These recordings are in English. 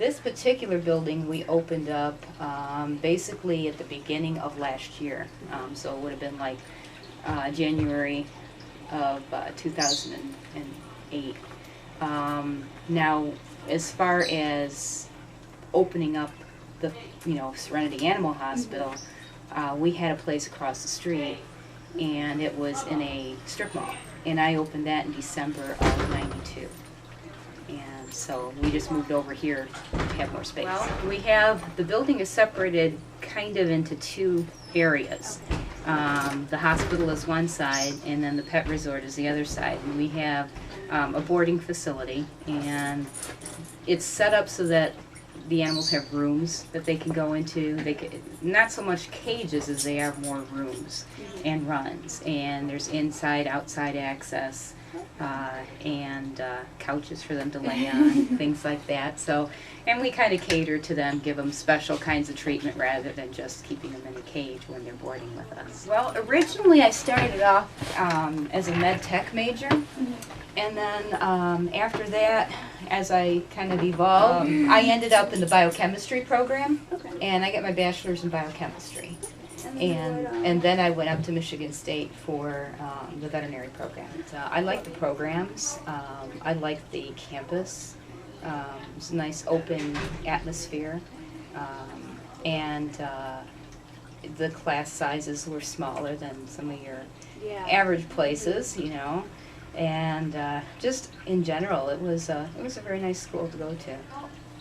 This particular building we opened up basically at the beginning of last year. So it would have been like January of 2008. Now, as far as opening up the, Serenity Animal Hospital, we had a place across the street, and it was in a strip mall. And I opened that in December of '92. And so we just moved over here to have more space. Well, the building is separated kind of into two areas. The hospital is one side, and then the pet resort is the other side. And we have a boarding facility, and it's set up so that the animals have rooms that they can go into. Not so much cages as they are more rooms and runs. And there's inside, outside access. And couches for them to lay on, things like that. So, and we kind of cater to them, give them special kinds of treatment rather than just keeping them in a cage when they're boarding with us. Well, originally I started off as a med tech major, and then after that, as I kind of evolved, I ended up in the biochemistry program, and I got my bachelor's in biochemistry. And then I went up to Michigan State for the veterinary program. I like the programs. I like the campus. It's a nice open atmosphere. And the class sizes were smaller than some of your average places, And just in general, it was a very nice school to go to.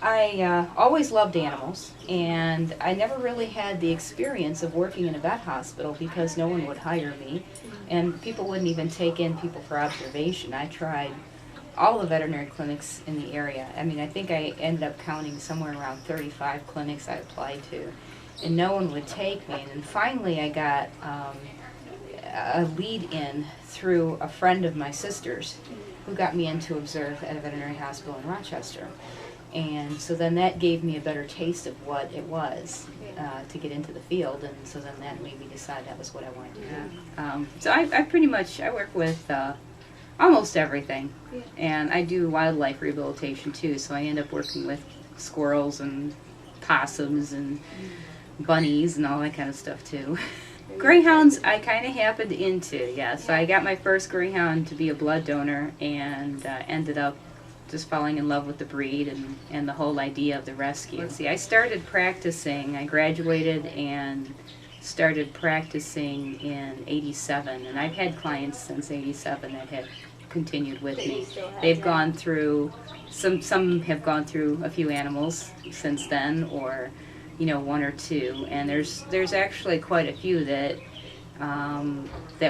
I always loved animals, and I never really had the experience of working in a vet hospital because no one would hire me, and people wouldn't even take in people for observation. I tried all the veterinary clinics in the area. I mean, I think I ended up counting somewhere around 35 clinics I applied to, and no one would take me. And then finally I got a lead-in through a friend of my sister's who got me in to observe at a veterinary hospital in Rochester. And so then that gave me a better taste of what it was to get into the field, and so then that made me decide that was what I wanted to do. So I work with almost everything, and I do wildlife rehabilitation too, so I end up working with squirrels and possums and bunnies and all that kind of stuff too. Greyhounds I kind of happened into, so I got my first greyhound to be a blood donor, and ended up just falling in love with the breed and the whole idea of the rescue. See, I started practicing, I graduated and started practicing in '87, and I've had clients since '87 that have continued with me. They've gone through, some have gone through a few animals since then, or one or two, and there's actually quite a few that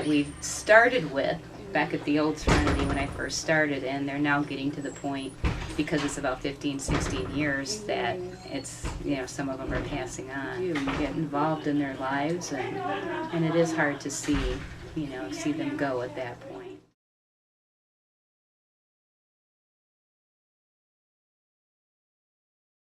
we've started with back at the old Serenity when I first started, and they're now getting to the point, because it's about 15, 16 years, that it's, some of them are passing on. You get involved in their lives, and it is hard to see them go at that point.